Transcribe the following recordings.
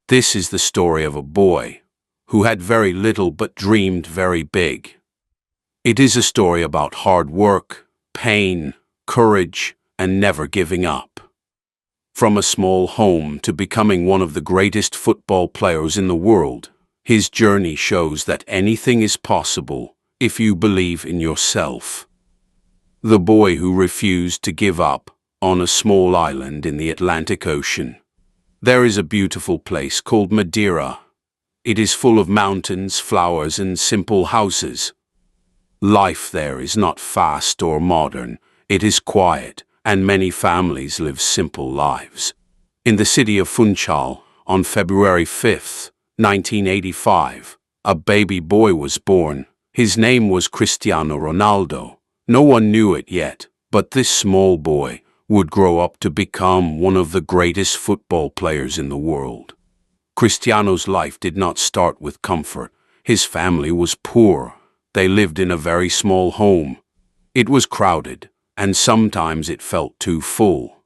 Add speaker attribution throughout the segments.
Speaker 1: This is the story of a boy who had very little but dreamed very big. It is a story about hard work, pain, courage, and never giving up. From a small home to becoming one of the greatest football players in the world, his journey shows that anything is possible if you believe in yourself. The boy who refused to give up on a small island in the Atlantic Ocean. There is a beautiful place called Madeira. It is full of mountains, flowers, and simple houses. Life there is not fast or modern. It is quiet, and many families live simple lives. In the city of Funchal, on February 5th, 1985, a baby boy was born. His name was Cristiano Ronaldo. No one knew it yet, but this small boy would grow up to become one of the greatest football players in the world. Cristiano's life did not start with comfort. His family was poor. They lived in a very small home. It was crowded, and sometimes it felt too full.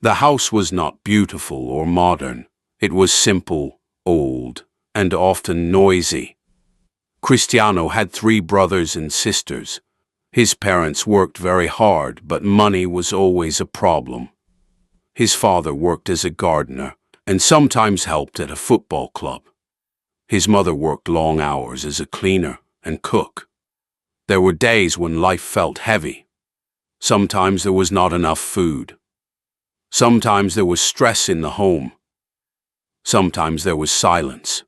Speaker 1: The house was not beautiful or modern. It was simple, old, and often noisy. Cristiano had 3 brothers and sisters. His parents worked very hard, but money was always a problem. His father worked as a gardener and sometimes helped at a football club. His mother worked long hours as a cleaner and cook. There were days when life felt heavy. Sometimes there was not enough food. Sometimes there was stress in the home. Sometimes there was silence.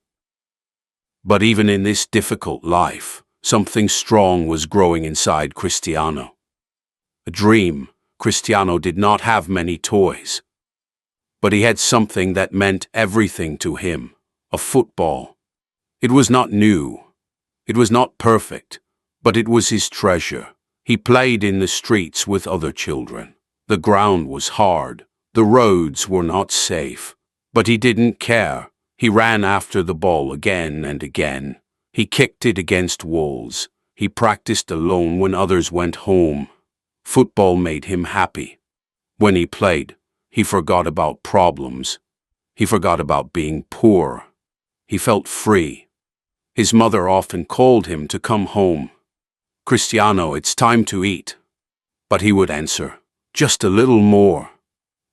Speaker 1: But even in this difficult life, something strong was growing inside Cristiano. A dream. Cristiano did not have many toys, but he had something that meant everything to him: a football. It was not new. It was not perfect, but it was his treasure. He played in the streets with other children. The ground was hard. The roads were not safe, but he didn't care. He ran after the ball again and again. He kicked it against walls. He practiced alone when others went home. Football made him happy. When he played, he forgot about problems. He forgot about being poor. He felt free. His mother often called him to come home. "Cristiano, it's time to eat." But he would answer, "Just a little more."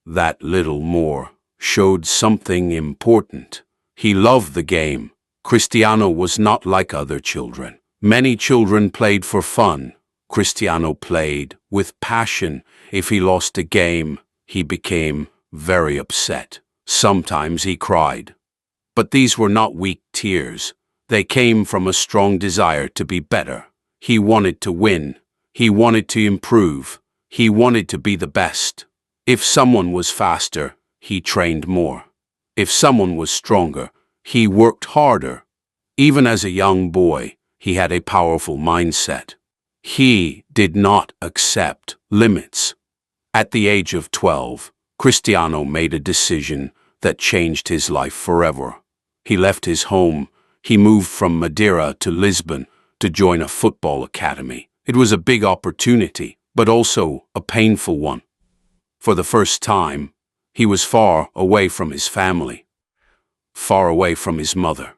Speaker 1: That little more showed something important. He loved the game. Cristiano was not like other children. Many children played for fun. Cristiano played with passion. If he lost a game, he became very upset. Sometimes he cried. But these were not weak tears. They came from a strong desire to be better. He wanted to win. He wanted to improve. He wanted to be the best. If someone was faster, he trained more. If someone was stronger, he worked harder. Even as a young boy, he had a powerful mindset. He did not accept limits. At the age of 12, Cristiano made a decision that changed his life forever. He left his home. He moved from Madeira to Lisbon to join a football academy. It was a big opportunity, but also a painful one. For the first time, he was far away from his family, far away from his mother,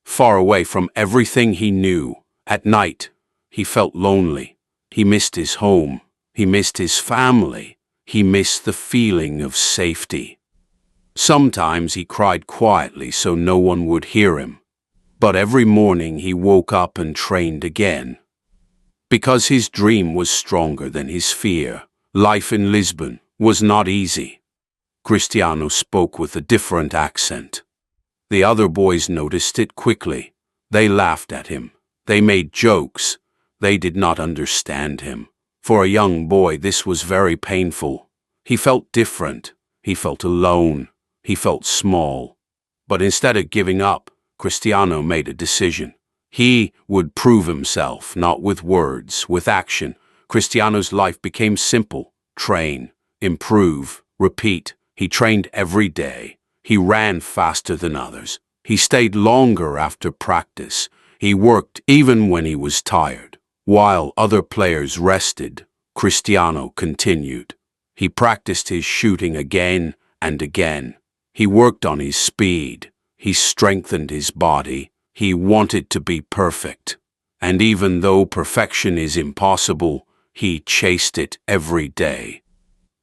Speaker 1: far away from everything he knew. At night, he felt lonely. He missed his home. He missed his family. He missed the feeling of safety. Sometimes he cried quietly so no one would hear him. But every morning he woke up and trained again. Because his dream was stronger than his fear. Life in Lisbon was not easy. Cristiano spoke with a different accent. The other boys noticed it quickly. They laughed at him. They made jokes. They did not understand him. For a young boy, this was very painful. He felt different. He felt alone. He felt small. But instead of giving up, Cristiano made a decision. He would prove himself, not with words, with action. Cristiano's life became simple. Train, improve, repeat. He trained every day. He ran faster than others. He stayed longer after practice. He worked even when he was tired. While other players rested, Cristiano continued. He practiced his shooting again and again. He worked on his speed. He strengthened his body. He wanted to be perfect. And even though perfection is impossible, he chased it every day.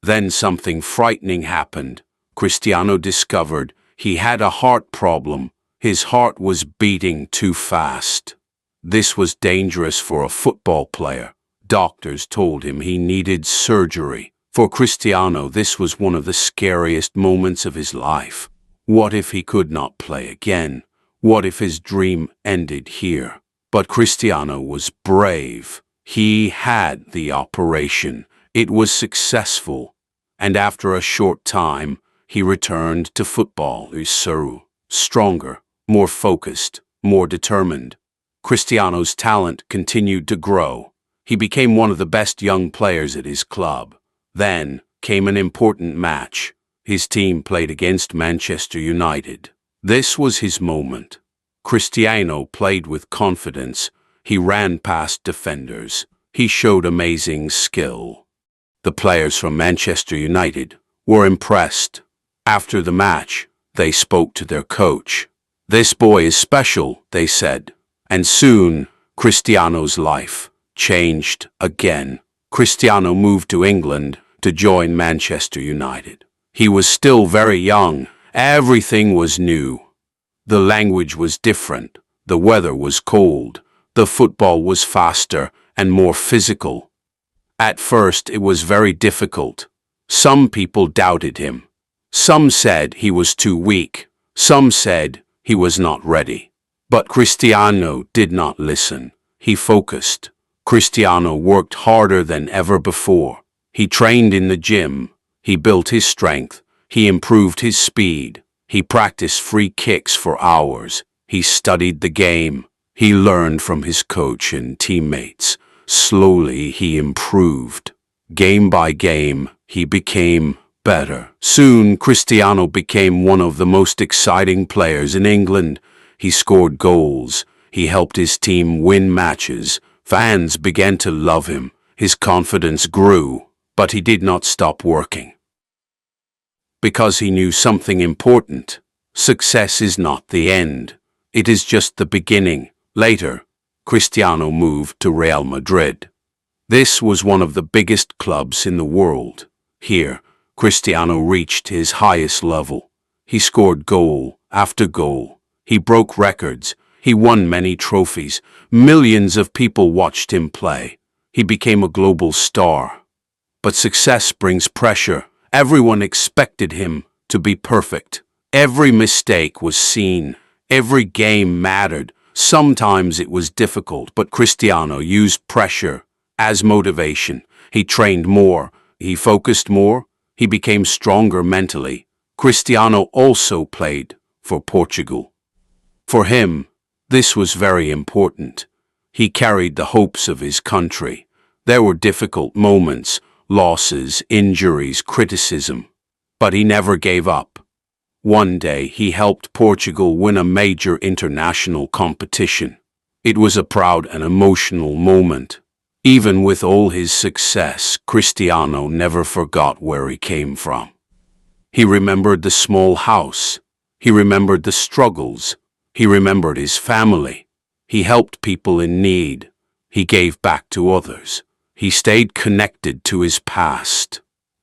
Speaker 1: Then something frightening happened. Cristiano discovered he had a heart problem. His heart was beating too fast. This was dangerous for a football player. Doctors told him he needed surgery. For Cristiano, this was one of the scariest moments of his life. What if he could not play again? What if his dream ended here? But Cristiano was brave. He had the operation. It was successful. And after a short time, he returned to football, stronger, more focused, more determined. Cristiano's talent continued to grow. He became one of the best young players at his club. Then came an important match. His team played against Manchester United. This was his moment. Cristiano played with confidence. He ran past defenders. He showed amazing skill. The players from Manchester United were impressed. After the match, they spoke to their coach. "This boy is special," they said. And soon, Cristiano's life changed again. Cristiano moved to England to join Manchester United. He was still very young. Everything was new. The language was different. The weather was cold. The football was faster and more physical. At first, it was very difficult. Some people doubted him. Some said he was too weak. Some said he was not ready. But Cristiano did not listen. He focused. Cristiano worked harder than ever before. He trained in the gym. He built his strength. He improved his speed. He practiced free kicks for hours. He studied the game. He learned from his coach and teammates. Slowly, he improved. Game by game, he became better. Soon, Cristiano became one of the most exciting players in England. He scored goals. He helped his team win matches. Fans began to love him. His confidence grew, but he did not stop working. Because he knew something important. Success is not the end. It is just the beginning. Later, Cristiano moved to Real Madrid. This was one of the biggest clubs in the world. Here, Cristiano reached his highest level. He scored goal after goal. He broke records. He won many trophies. Millions of people watched him play. He became a global star. But success brings pressure. Everyone expected him to be perfect. Every mistake was seen. Every game mattered. Sometimes it was difficult, but Cristiano used pressure as motivation. He trained more. He focused more. He became stronger mentally. Cristiano also played for Portugal. For him, this was very important. He carried the hopes of his country. There were difficult moments, losses, injuries, criticism. But he never gave up. One day, he helped Portugal win a major international competition. It was a proud and emotional moment. Even with all his success, Cristiano never forgot where he came from. He remembered the small house. He remembered the struggles. He remembered his family. He helped people in need. He gave back to others. He stayed connected to his past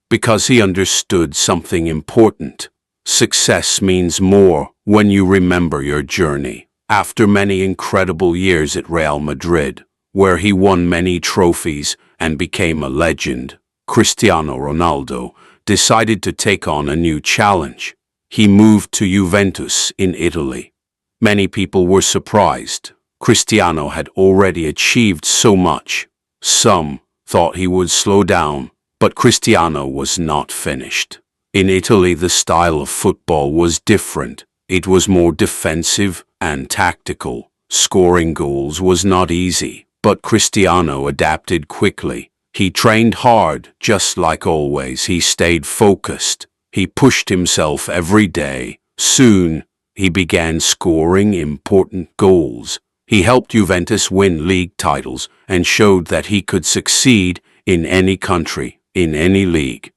Speaker 1: because he understood something important. Success means more when you remember your journey. After many incredible years at Real Madrid, where he won many trophies and became a legend, Cristiano Ronaldo decided to take on a new challenge. He moved to Juventus in Italy. Many people were surprised. Cristiano had already achieved so much. Some thought he would slow down, but Cristiano was not finished. In Italy, the style of football was different. It was more defensive and tactical. Scoring goals was not easy, but Cristiano adapted quickly. He trained hard, just like always. He stayed focused. He pushed himself every day. Soon, he began scoring important goals. He helped Juventus win league titles and showed that he could succeed in any country, in any league.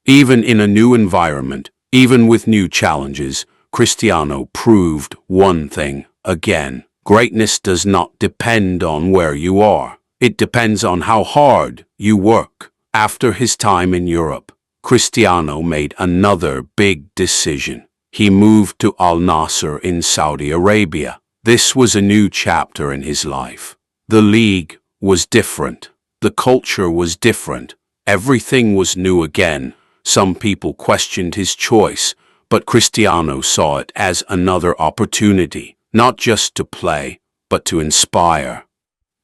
Speaker 1: Even in a new environment, Even with new challenges, Cristiano proved one thing again. Greatness does not depend on where you are. It depends on how hard you work. After his time in Europe, Cristiano made another big decision. He moved to Al Nasser in Saudi Arabia. This was a new chapter in his life. The league was different. The culture was different. Everything was new again. Some people questioned his choice, but Cristiano saw it as another opportunity, not just to play, but to inspire.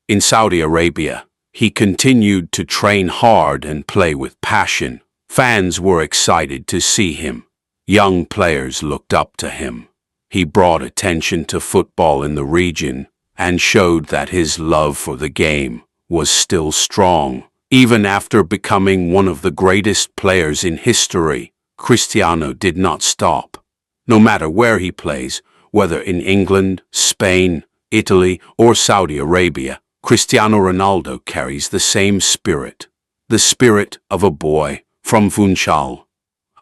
Speaker 1: In Saudi Arabia, he continued to train hard and play with passion. Fans were excited to see him. Young players looked up to him. He brought attention to football in the region and showed that his love for the game was still strong. Even after becoming one of the greatest players in history, Cristiano did not stop. No matter where he plays, whether in England, Spain, Italy, or Saudi Arabia, Cristiano Ronaldo carries the same spirit. The spirit of a boy from Funchal.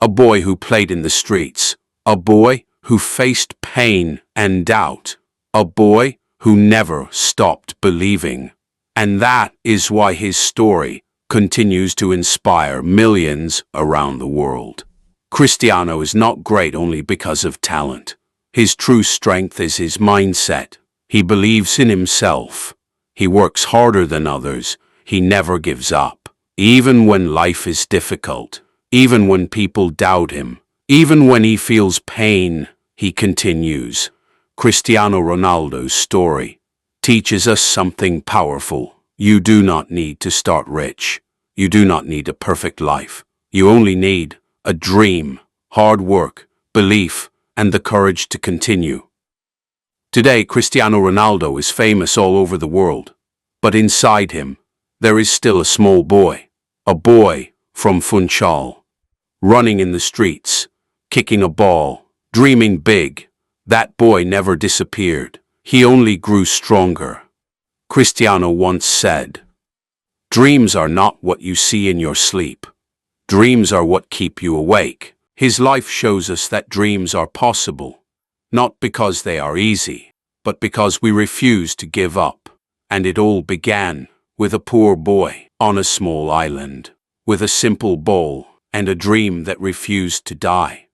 Speaker 1: A boy who played in the streets. A boy who faced pain and doubt. A boy who never stopped believing. And that is why his story continues to inspire millions around the world. Cristiano is not great only because of talent. His true strength is his mindset. He believes in himself. He works harder than others. He never gives up. Even when life is difficult, even when people doubt him, even when he feels pain, he continues. Cristiano Ronaldo's story teaches us something powerful. You do not need to start rich. You do not need a perfect life. You only need a dream, hard work, belief, and the courage to continue. Today, Cristiano Ronaldo is famous all over the world, but inside him, there is still a small boy, a boy from Funchal, running in the streets, kicking a ball, dreaming big. That boy never disappeared. He only grew stronger. Cristiano once said, "Dreams are not what you see in your sleep. Dreams are what keep you awake." His life shows us that dreams are possible, not because they are easy, but because we refuse to give up. And it all began with a poor boy on a small island, with a simple bowl and a dream that refused to die.